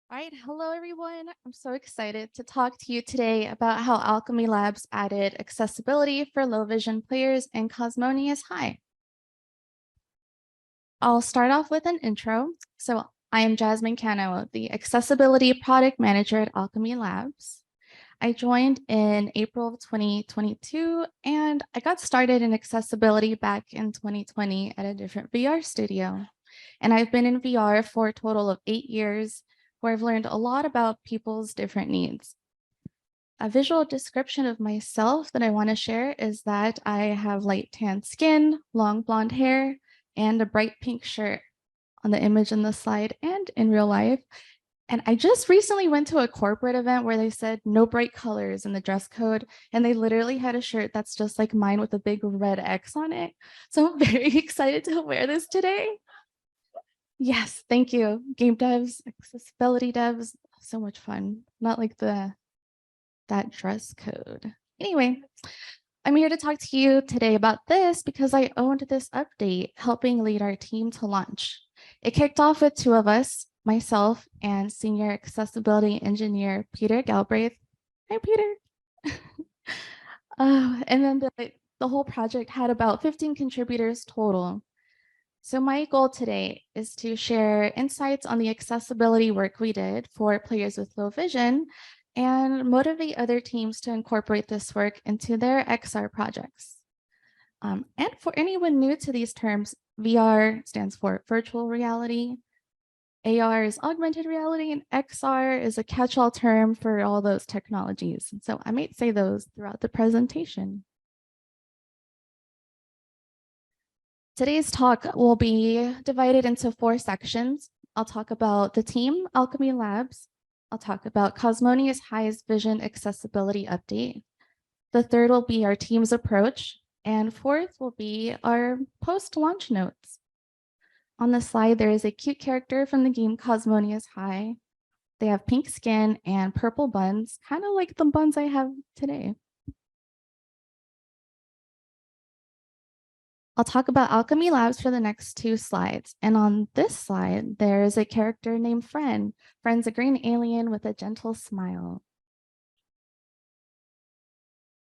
All right, hello everyone. I'm so excited to talk to you today about how Alchemy Labs added accessibility for low vision players in Cosmonious High. I'll start off with an intro. So I am Jasmine Cano, the Accessibility Product Manager at Alchemy Labs. I joined in April of 2022, and I got started in accessibility back in 2020 at a different VR studio. And I've been in VR for a total of 8 years, where I've learned a lot about people's different needs. A visual description of myself that I want to share is that I have light tan skin, long blonde hair, and a bright pink shirt on the image in the slide and in real life. And I just recently went to a corporate event where they said no bright colors in the dress code, and they literally had a shirt that's just like mine with a big red X on it. So I'm very excited to wear this today. Yes, thank you. Game devs, accessibility devs, so much fun. Not like that dress code. Anyway, I'm here to talk to you today about this because I owned this update, helping lead our team to launch. It kicked off with two of us, myself and senior accessibility engineer, Peter Galbraith. Hi, Peter. And then the whole project had about 15 contributors total. So my goal today is to share insights on the accessibility work we did for players with low vision and motivate other teams to incorporate this work into their XR projects. And for anyone new to these terms, VR stands for virtual reality, AR is augmented reality, and XR is a catch-all term for all those technologies. And so I might say those throughout the presentation. Today's talk will be divided into 4 sections. I'll talk about the team, Alchemy Labs. I'll talk about Cosmonious High's Vision Accessibility Update. The third will be our team's approach. And fourth will be our post-launch notes. On the slide, there is a cute character from the game Cosmonious High. They have pink skin and purple buns, kind of like the buns I have today. I'll talk about Alchemy Labs for the next 2 slides. And on this slide, there is a character named Fren. Fren's a green alien with a gentle smile.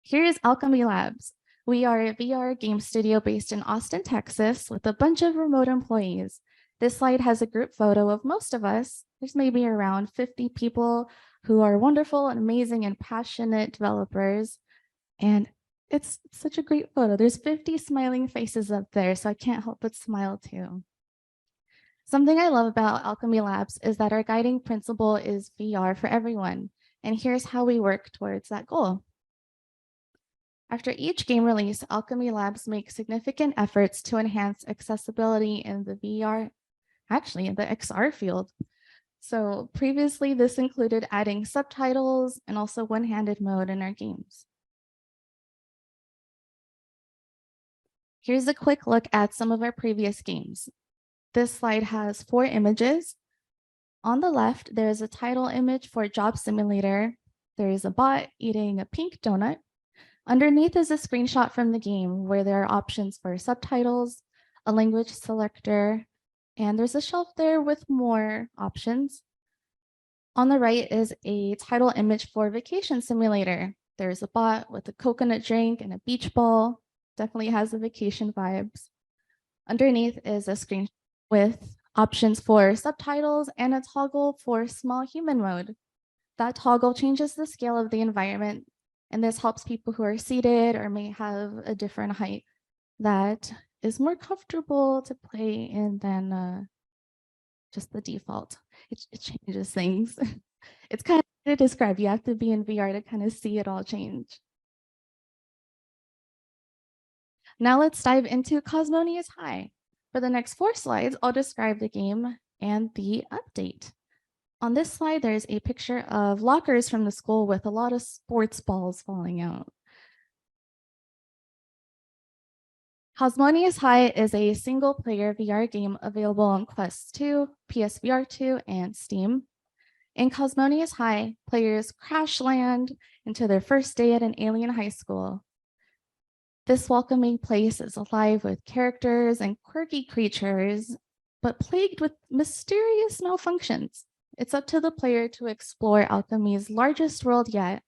Here's Alchemy Labs. We are a VR game studio based in Austin, Texas, with a bunch of remote employees. This slide has a group photo of most of us. There's maybe around 50 people who are wonderful and amazing and passionate developers. And it's such a great photo. There's 50 smiling faces up there, so I can't help but smile too. Something I love about Alchemy Labs is that our guiding principle is VR for everyone. And here's how we work towards that goal. After each game release, Alchemy Labs makes significant efforts to enhance accessibility in the VR, actually in the XR field. So previously, this included adding subtitles and also one-handed mode in our games. Here's a quick look at some of our previous games. This slide has 4 images. On the left, there is a title image for Job Simulator. There is a bot eating a pink donut. Underneath is a screenshot from the game where there are options for subtitles, a language selector, and there's a shelf there with more options. On the right is a title image for Vacation Simulator. There's a bot with a coconut drink and a beach ball. Definitely has the vacation vibes. Underneath is a screen with options for subtitles and a toggle for small human mode. That toggle changes the scale of the environment, and this helps people who are seated or may have a different height that is more comfortable to play in than just the default. It changes things. It's kind of hard to describe. You have to be in VR to kind of see it all change. Now let's dive into Cosmonious High. For the next 4 slides, I'll describe the game and the update. On this slide, there's a picture of lockers from the school with a lot of sports balls falling out. Cosmonious High is a single-player VR game available on Quest 2, PSVR 2, and Steam. In Cosmonious High, players crash land into their first day at an alien high school. This welcoming place is alive with characters and quirky creatures, but plagued with mysterious malfunctions. It's up to the player to explore Alchemy's largest world yet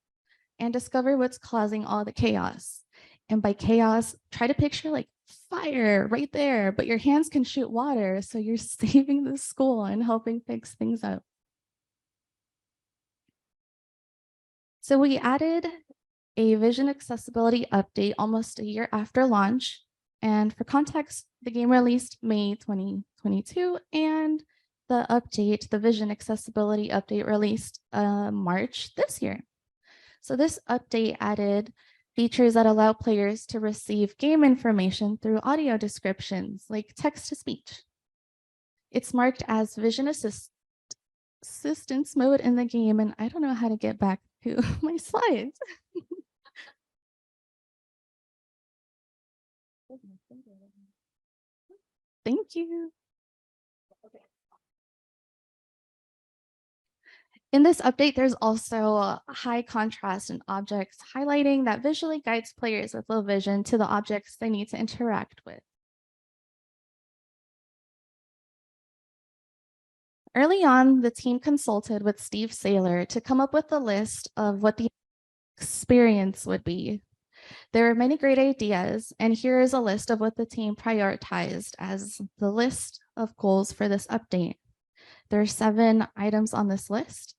and discover what's causing all the chaos. And by chaos, try to picture like fire right there, but your hands can shoot water. So you're saving the school and helping fix things up. So we added a vision accessibility update almost a year after launch. And for context, the game released May 2022 and the update, the vision accessibility update released March this year. So this update added features that allow players to receive game information through audio descriptions like text to speech. It's marked as vision assistance mode in the game, and I don't know how to get back to my slides. Thank you. In this update, there's also high contrast in objects, highlighting that visually guides players with low vision to the objects they need to interact with. Early on, the team consulted with Steve Saylor to come up with a list of what the experience would be. There are many great ideas, and here is a list of what the team prioritized as the list of goals for this update. There are 7 items on this list.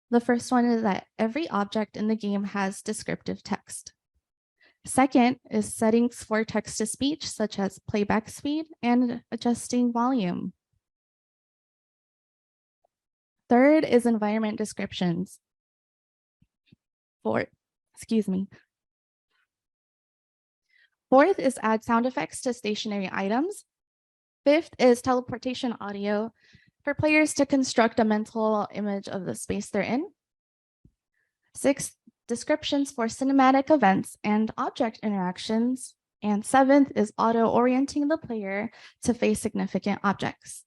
The first one is that every object in the game has descriptive text. Second is settings for text-to-speech, such as playback speed and adjusting volume. Third is environment descriptions. Fourth is add sound effects to stationary items. Fifth is teleportation audio for players to construct a mental image of the space they're in. Sixth, descriptions for cinematic events and object interactions. And 7th is auto-orienting the player to face significant objects.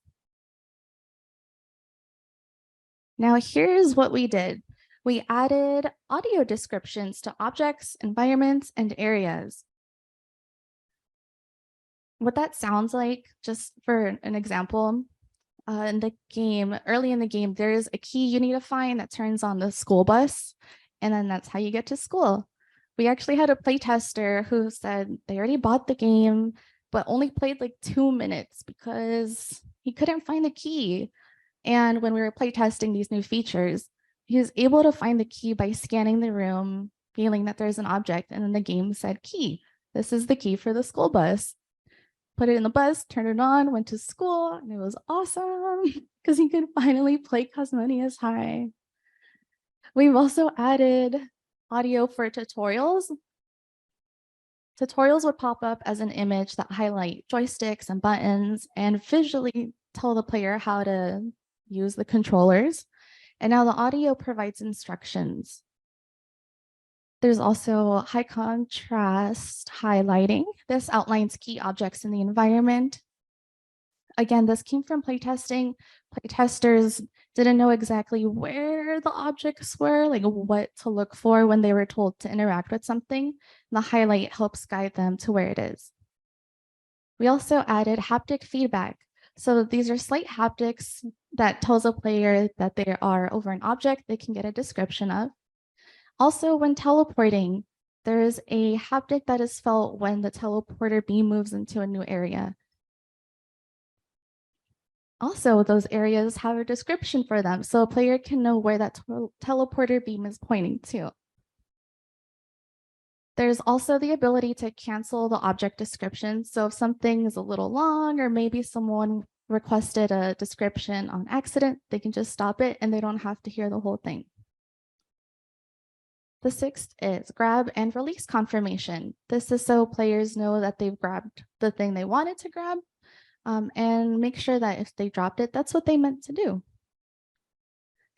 Now here's what we did. We added audio descriptions to objects, environments, and areas. What that sounds like, just for an example, in the game, early in the game, there is a key you need to find that turns on the school bus, and then that's how you get to school. We actually had a playtester who said they already bought the game, but only played like 2 minutes because he couldn't find the key. And when we were playtesting these new features, he was able to find the key by scanning the room, feeling that there's an object, and then the game said key. This is the key for the school bus. Put it in the bus, turned it on, went to school, and it was awesome because he could finally play Cosmonious High. We've also added audio for tutorials. Tutorials would pop up as an image that highlight joysticks and buttons and visually tell the player how to use the controllers. And now the audio provides instructions. There's also high contrast highlighting. This outlines key objects in the environment. Again, this came from playtesting. Playtesters didn't know exactly where the objects were, like what to look for when they were told to interact with something. The highlight helps guide them to where it is. We also added haptic feedback. So these are slight haptics that tells a player that they are over an object they can get a description of. Also, when teleporting, there is a haptic that is felt when the teleporter beam moves into a new area. Also, those areas have a description for them, so a player can know where that teleporter beam is pointing to. There's also the ability to cancel the object description. So if something is a little long, or maybe someone requested a description on accident, they can just stop it and they don't have to hear the whole thing. The 6th is grab and release confirmation. This is so players know that they've grabbed the thing they wanted to grab, and make sure that if they dropped it, that's what they meant to do.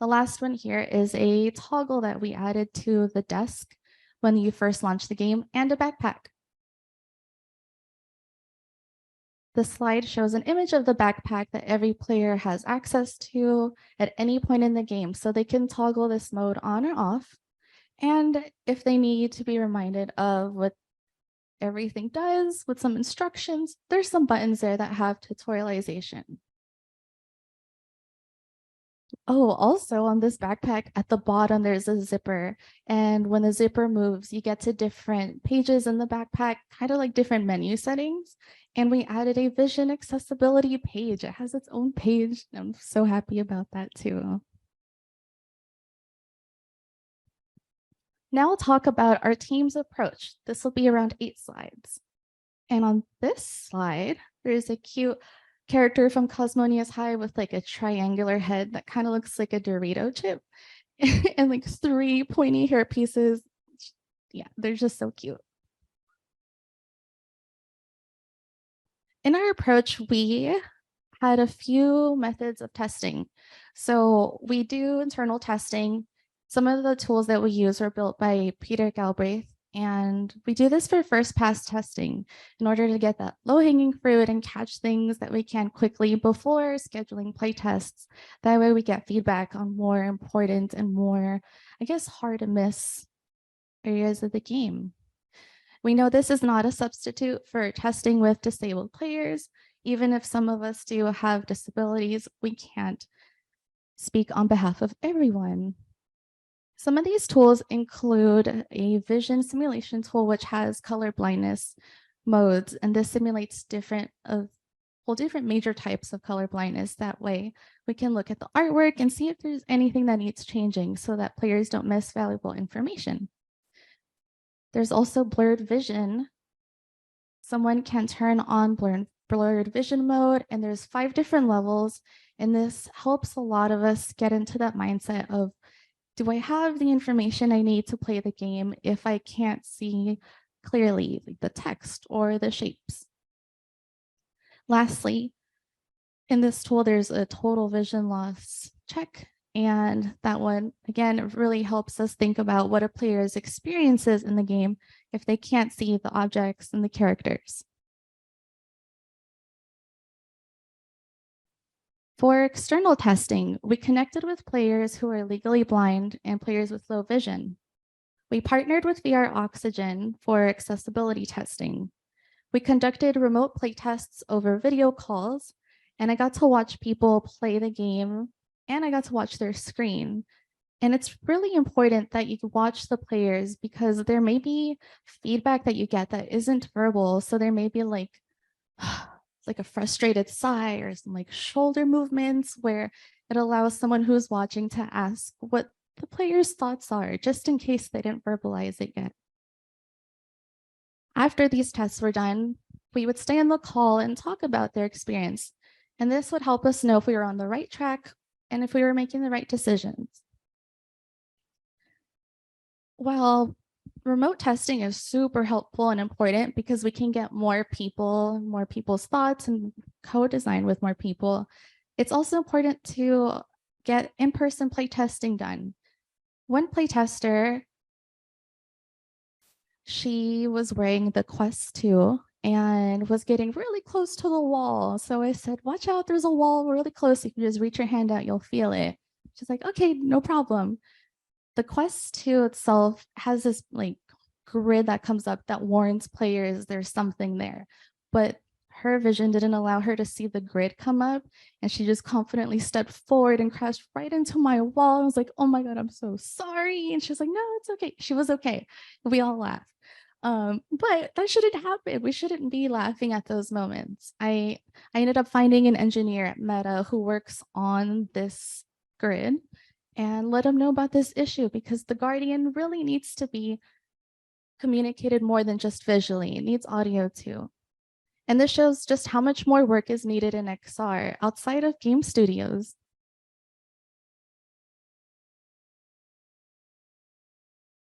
The last one here is a toggle that we added to the desk when you first launch the game, and a backpack. The slide shows an image of the backpack that every player has access to at any point in the game, so they can toggle this mode on or off. And if they need to be reminded of what everything does with some instructions, there's some buttons there that have tutorialization. Oh, also on this backpack at the bottom, there's a zipper. And when the zipper moves, you get to different pages in the backpack, kind of like different menu settings. And we added a vision accessibility page. It has its own page. I'm so happy about that too. Now I'll talk about our team's approach. This will be around 8 slides. And on this slide, there's a cute character from Cosmonius High with like a triangular head that kind of looks like a Dorito chip and like 3 pointy hair pieces. Yeah, they're just so cute. In our approach, we had a few methods of testing. So we do internal testing. Some of the tools that we use were built by Peter Galbraith, and we do this for first pass testing in order to get that low hanging fruit and catch things that we can quickly before scheduling play tests. That way we get feedback on more important and more, I guess, hard to miss areas of the game. We know this is not a substitute for testing with disabled players. Even if some of us do have disabilities, we can't speak on behalf of everyone. Some of these tools include a vision simulation tool, which has color blindness modes, and this simulates different major types of color blindness. That way we can look at the artwork and see if there's anything that needs changing so that players don't miss valuable information. There's also blurred vision. Someone can turn on blurred vision mode, and there's 5 different levels. And this helps a lot of us get into that mindset of, do I have the information I need to play the game if I can't see clearly like the text or the shapes? Lastly, in this tool, there's a total vision loss check. And that one, again, really helps us think about what a player's experiences in the game if they can't see the objects and the characters. For external testing, we connected with players who are legally blind and players with low vision. We partnered with VR Oxygen for accessibility testing. We conducted remote play tests over video calls, and I got to watch people play the game, and I got to watch their screen. And it's really important that you watch the players because there may be feedback that you get that isn't verbal. So there may be like a frustrated sigh or some like shoulder movements where it allows someone who's watching to ask what the player's thoughts are, just in case they didn't verbalize it yet. After these tests were done, we would stay on the call and talk about their experience. And this would help us know if we were on the right track and if we were making the right decisions. Well, remote testing is super helpful and important because we can get more people's thoughts and co-design with more people. It's also important to get in-person play testing done. One play tester, she was wearing the Quest 2 and was getting really close to the wall. So I said, watch out, there's a wall really close. If you just reach your hand out, you'll feel it. She's like, okay, no problem. The Quest 2 itself has this like grid that comes up that warns players there's something there, but her vision didn't allow her to see the grid come up, and she just confidently stepped forward and crashed right into my wall. I was like, oh my God, I'm so sorry. And she's like, no, it's okay. She was okay. We all laughed. But that shouldn't happen. We shouldn't be laughing at those moments. I ended up finding an engineer at Meta who works on this grid and let him know about this issue because the Guardian really needs to be communicated more than just visually. It needs audio too. And this shows just how much more work is needed in XR outside of game studios.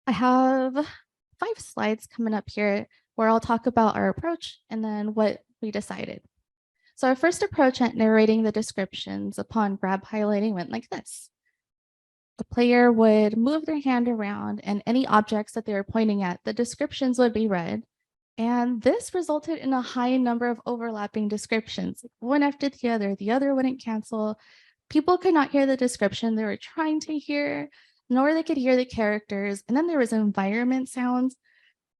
I have 5 slides coming up here where I'll talk about our approach and then what we decided. So our first approach at narrating the descriptions upon grab highlighting went like this. The player would move their hand around and any objects that they were pointing at, the descriptions would be read. And this resulted in a high number of overlapping descriptions, one after the other wouldn't cancel. People could not hear the description they were trying to hear, nor they could hear the characters. And then there was environment sounds.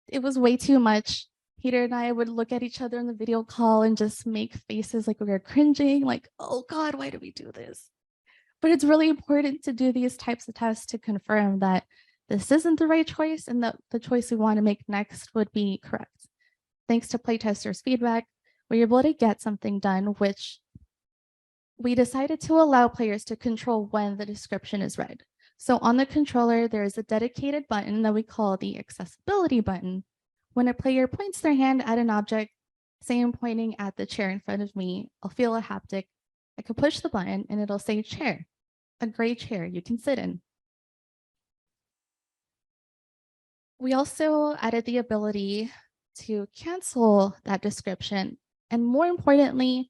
It was way too much. Peter and I would look at each other in the video call and just make faces like we were cringing, like, oh God, why do we do this? But it's really important to do these types of tests to confirm that this isn't the right choice and that the choice we want to make next would be correct. Thanks to playtesters' feedback, we were able to get something done, which we decided to allow players to control when the description is read. So on the controller, there is a dedicated button that we call the accessibility button. When a player points their hand at an object, say I'm pointing at the chair in front of me, I'll feel a haptic. I can push the button and it'll say chair, a gray chair you can sit in. We also added the ability to cancel that description. And more importantly,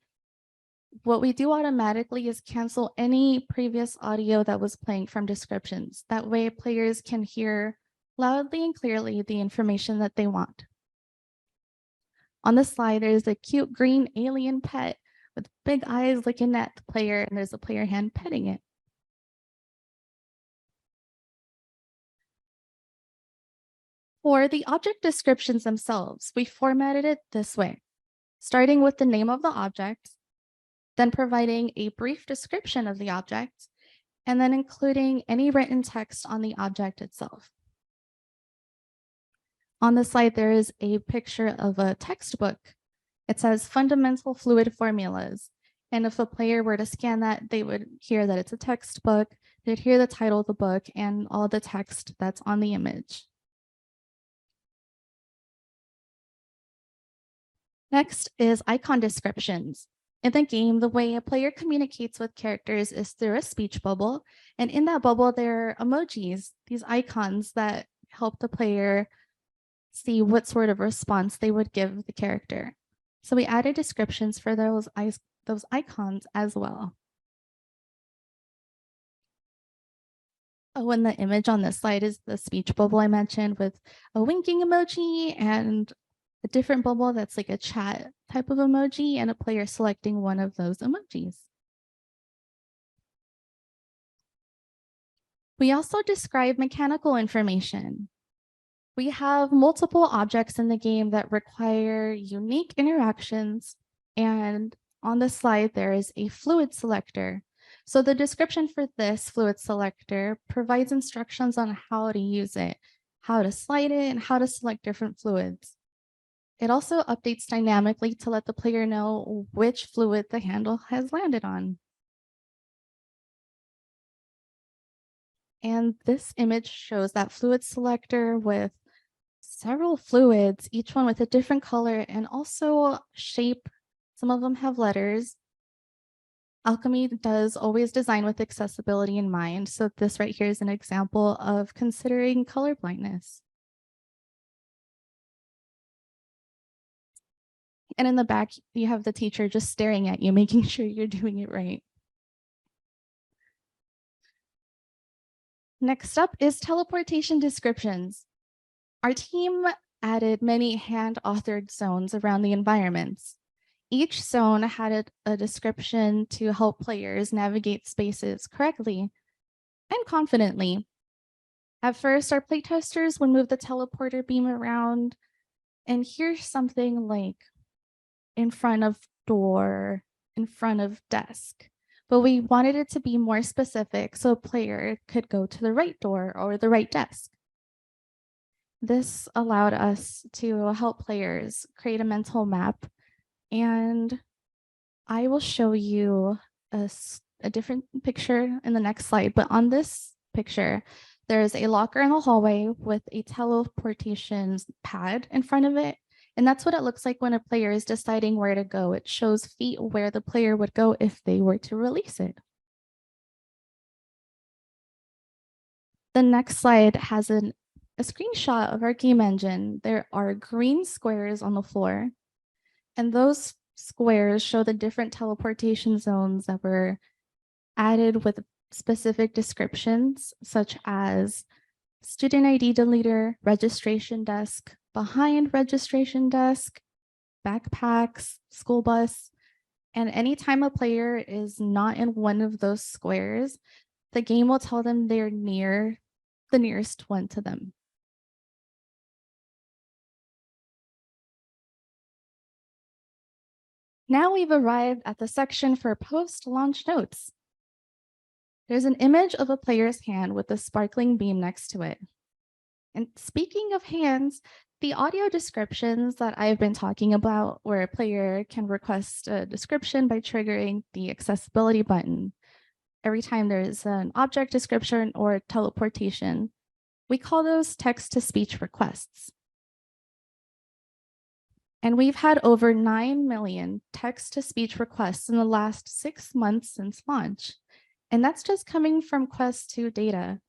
what we do automatically is cancel any previous audio that was playing from descriptions. That way players can hear loudly and clearly the information that they want. On the slide, there's a cute green alien pet with big eyes looking at the player, and there's a player hand petting it. For the object descriptions themselves, we formatted it this way, starting with the name of the object, then providing a brief description of the object, and then including any written text on the object itself. On the slide, there is a picture of a textbook. It says fundamental fluid formulas. And if a player were to scan that, they would hear that it's a textbook. They'd hear the title of the book and all the text that's on the image. Next is icon descriptions. In the game, the way a player communicates with characters is through a speech bubble. And in that bubble, there are emojis, these icons that help the player see what sort of response they would give the character. So we added descriptions for those icons as well. Oh, and the image on this slide is the speech bubble I mentioned with a winking emoji and a different bubble that's like a chat type of emoji and a player selecting one of those emojis. We also describe mechanical information. We have multiple objects in the game that require unique interactions. And on the slide, there is a fluid selector. So the description for this fluid selector provides instructions on how to use it, how to slide it, and how to select different fluids. It also updates dynamically to let the player know which fluid the handle has landed on. And this image shows that fluid selector with several fluids, each one with a different color and also shape. Some of them have letters. Alchemy does always design with accessibility in mind. So this right here is an example of considering color blindness. And in the back, you have the teacher just staring at you, making sure you're doing it right. Next up is teleportation descriptions. Our team added many hand-authored zones around the environments. Each zone had a description to help players navigate spaces correctly and confidently. At first, our playtesters would move the teleporter beam around, and here's something like in front of door, in front of desk. But we wanted it to be more specific so a player could go to the right door or the right desk. This allowed us to help players create a mental map, and I will show you a different picture in the next slide, but on this picture, there's a locker in the hallway with a teleportation pad in front of it. And that's what it looks like when a player is deciding where to go. It shows feet where the player would go if they were to release it. The next slide has a screenshot of our game engine. There are green squares on the floor, and those squares show the different teleportation zones that were added with specific descriptions, such as student ID deleter, registration desk, behind registration desk, backpacks, school bus. And anytime a player is not in one of those squares, the game will tell them they're near the nearest one to them. Now we've arrived at the section for post-launch notes. There's an image of a player's hand with a sparkling beam next to it. And speaking of hands, the audio descriptions that I've been talking about, where a player can request a description by triggering the accessibility button every time there's an object description or teleportation, we call those text-to-speech requests. And we've had over 9 million text-to-speech requests in the last 6 months since launch. And that's just coming from Quest 2 data.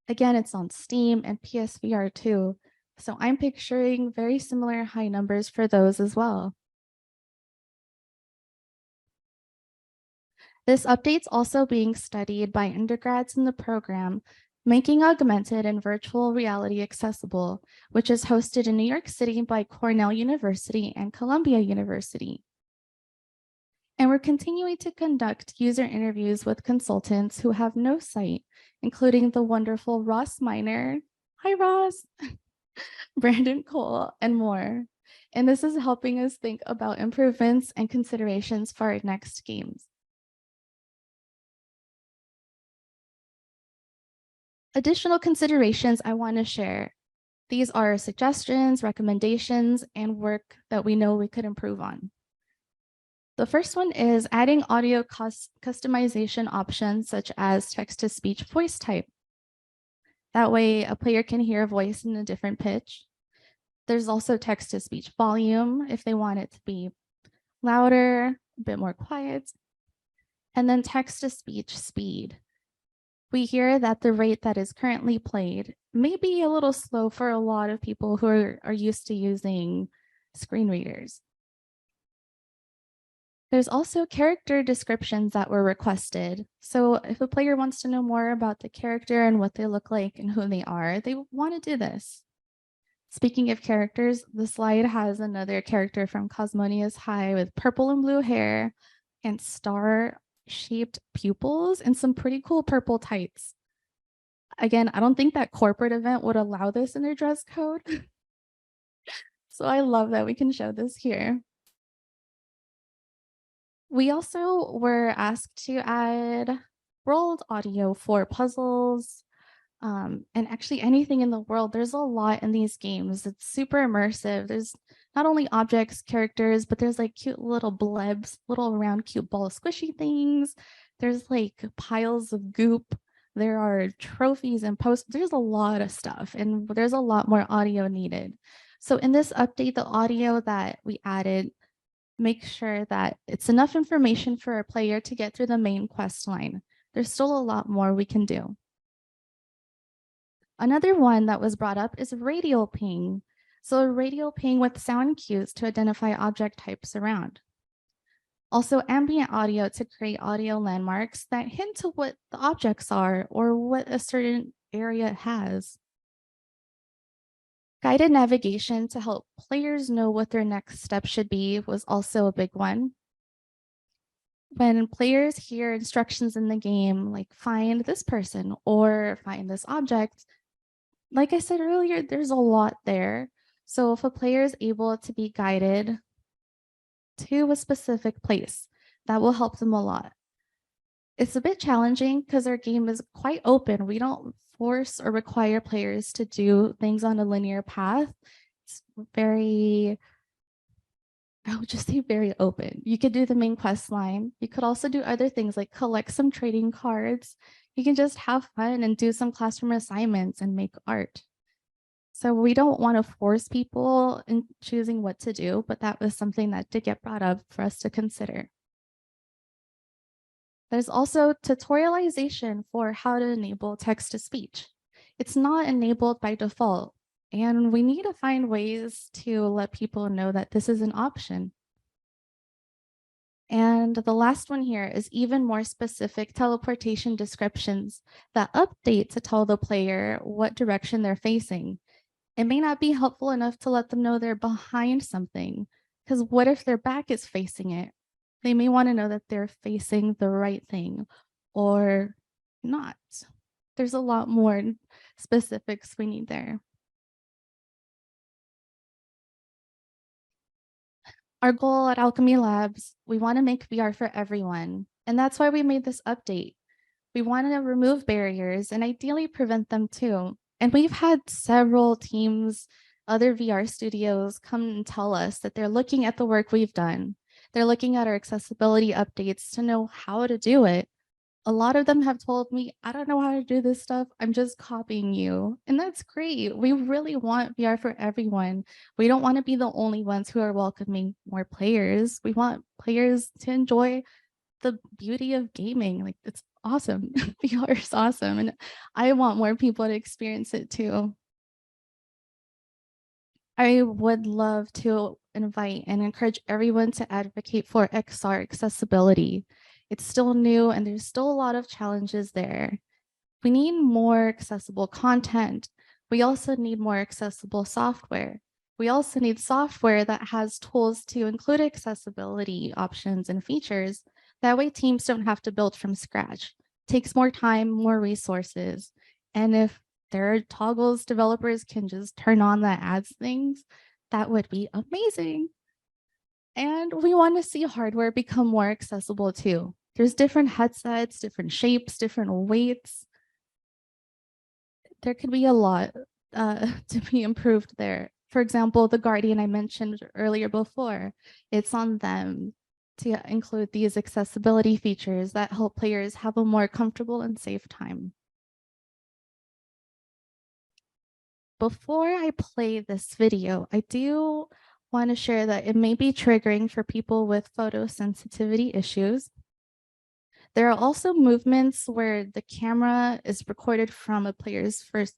Again, it's on Steam and PSVR 2. So I'm picturing very similar high numbers for those as well. This update's also being studied by undergrads in the program, making augmented and virtual reality accessible, which is hosted in New York City by Cornell University and Columbia University. And we're continuing to conduct user interviews with consultants who have no sight, including the wonderful Ross Miner, hi Ross, Brandon Cole, and more. And this is helping us think about improvements and considerations for our next games. Additional considerations I want to share. These are suggestions, recommendations, and work that we know we could improve on. The first one is adding audio customization options such as text-to-speech voice type. That way a player can hear a voice in a different pitch. There's also text-to-speech volume if they want it to be louder, a bit more quiet. And then text-to-speech speed. We hear that the rate that is currently played may be a little slow for a lot of people who are used to using screen readers. There's also character descriptions that were requested. So if a player wants to know more about the character and what they look like and who they are, they want to do this. Speaking of characters, the slide has another character from Cosmonius High with purple and blue hair and star-shaped pupils and some pretty cool purple tights. Again, I don't think that corporate event would allow this in their dress code. So I love that we can show this here. We also were asked to add world audio for puzzles, and actually anything in the world. There's a lot in these games. It's super immersive. There's not only objects, characters, but there's like cute little blebs, little round cute ball squishy things. There's like piles of goop. There are trophies and posts. There's a lot of stuff and there's a lot more audio needed. So in this update, the audio that we added, make sure that it's enough information for a player to get through the main quest line. There's still a lot more we can do. Another one that was brought up is radial ping. So a radial ping with sound cues to identify object types around. Also ambient audio to create audio landmarks that hint to what the objects are or what a certain area has. Guided navigation to help players know what their next step should be was also a big one. When players hear instructions in the game, like find this person or find this object, like I said earlier, there's a lot there. So if a player is able to be guided to a specific place, that will help them a lot. It's a bit challenging because our game is quite open. We don't force or require players to do things on a linear path. It's very, I would just say very open. You could do the main quest line. You could also do other things like collect some trading cards. You can just have fun and do some classroom assignments and make art. So we don't want to force people in choosing what to do, but that was something that did get brought up for us to consider. There's also tutorialization for how to enable text-to-speech. It's not enabled by default, and we need to find ways to let people know that this is an option. And the last one here is even more specific teleportation descriptions that update to tell the player what direction they're facing. It may not be helpful enough to let them know they're behind something, because what if their back is facing it? They may want to know that they're facing the right thing or not. There's a lot more specifics we need there. Our goal at Alchemy Labs, we want to make VR for everyone. And that's why we made this update. We want to remove barriers and ideally prevent them too. And we've had several teams, other VR studios come and tell us that they're looking at the work we've done. They're looking at our accessibility updates to know how to do it. A lot of them have told me, I don't know how to do this stuff. I'm just copying you. And that's great. We really want VR for everyone. We don't want to be the only ones who are welcoming more players. We want players to enjoy the beauty of gaming. Like, it's awesome. VR is awesome. And I want more people to experience it too. I would love to invite and encourage everyone to advocate for XR accessibility. It's still new and there's still a lot of challenges there. We need more accessible content. We also need more accessible software. We also need software that has tools to include accessibility options and features. That way teams don't have to build from scratch. It takes more time, more resources. And if there are toggles developers can just turn on that adds things, that would be amazing. And we want to see hardware become more accessible too. There's different headsets, different shapes, different weights. There could be a lot to be improved there. For example, the Guardian I mentioned earlier before, it's on them to include these accessibility features that help players have a more comfortable and safe time. Before I play this video, I do want to share that it may be triggering for people with photosensitivity issues. There are also movements where the camera is recorded from a player's first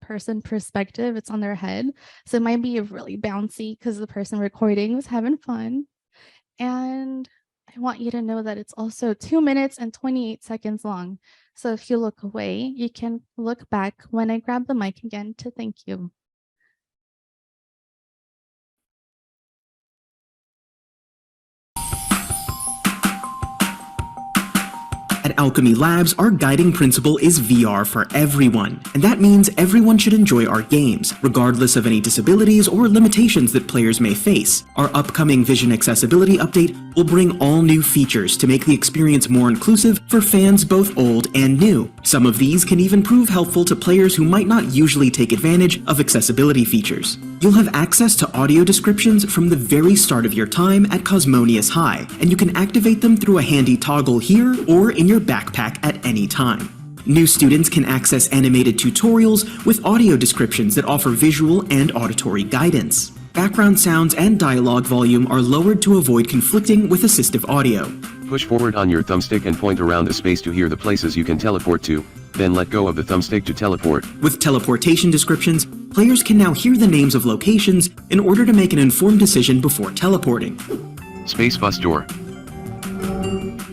person perspective. It's on their head. So it might be really bouncy because the person recording was having fun. And I want you to know that it's also 2 minutes and 28 seconds long. So if you look away, you can look back when I grab the mic again to thank you. At Alchemy Labs, our guiding principle is VR for everyone, and that means everyone should enjoy our games, regardless of any disabilities or limitations that players may face. Our upcoming Vision Accessibility Update will bring all new features to make the experience more inclusive for fans both old and new. Some of these can even prove helpful to players who might not usually take advantage of accessibility features. You'll have access to audio descriptions from the very start of your time at Cosmonius High, and you can activate them through a handy toggle here or in your backpack at any time. New students can access animated tutorials with audio descriptions that offer visual and auditory guidance. Background sounds and dialogue volume are lowered to avoid conflicting with assistive audio. Push forward on your thumbstick and point around the space to hear the places you can teleport to, then let go of the thumbstick to teleport. With teleportation descriptions, players can now hear the names of locations in order to make an informed decision before teleporting. Space bus door.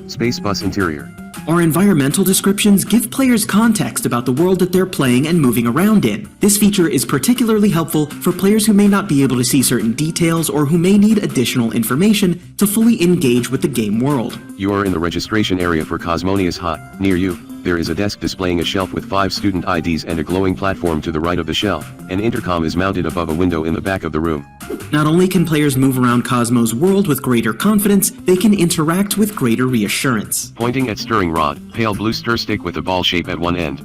Space bus interior. Our environmental descriptions give players context about the world that they're playing and moving around in. This feature is particularly helpful for players who may not be able to see certain details or who may need additional information to fully engage with the game world. You are in the registration area for Cosmonius High. Near you, there is a desk displaying a shelf with 5 student IDs and a glowing platform to the right of the shelf. An intercom is mounted above a window in the back of the room. Not only can players move around Cosmo's world with greater confidence, they can interact with greater reassurance. Pointing at stirring rod, pale blue stir stick with a ball shape at one end.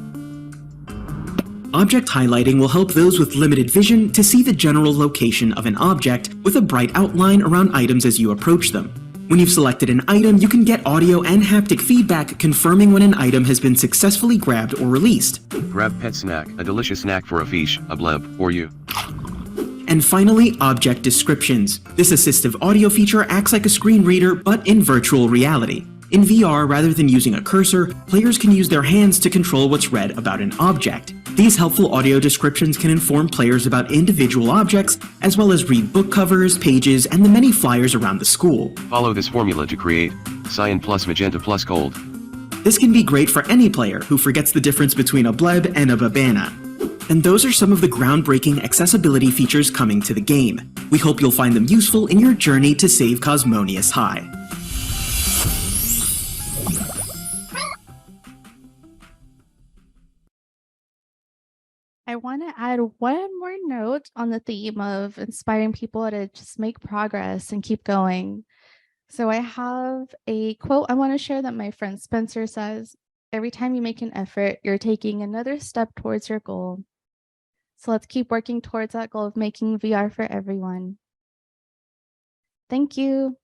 Object highlighting will help those with limited vision to see the general location of an object with a bright outline around items as you approach them. When you've selected an item, you can get audio and haptic feedback confirming when an item has been successfully grabbed or released. Grab pet snack, a delicious snack for a fish, a bleb, or you. And finally, object descriptions. This assistive audio feature acts like a screen reader, but in virtual reality. In VR, rather than using a cursor, players can use their hands to control what's read about an object. These helpful audio descriptions can inform players about individual objects, as well as read book covers, pages, and the many flyers around the school. Follow this formula to create cyan plus magenta plus gold. This can be great for any player who forgets the difference between a bleb and a babana. And those are some of the groundbreaking accessibility features coming to the game. We hope you'll find them useful in your journey to save Cosmonius High. I want to add one more note on the theme of inspiring people to just make progress and keep going. So I have a quote I want to share that my friend Spencer says. Every time you make an effort, you're taking another step towards your goal. So let's keep working towards that goal of making VR for everyone. Thank you.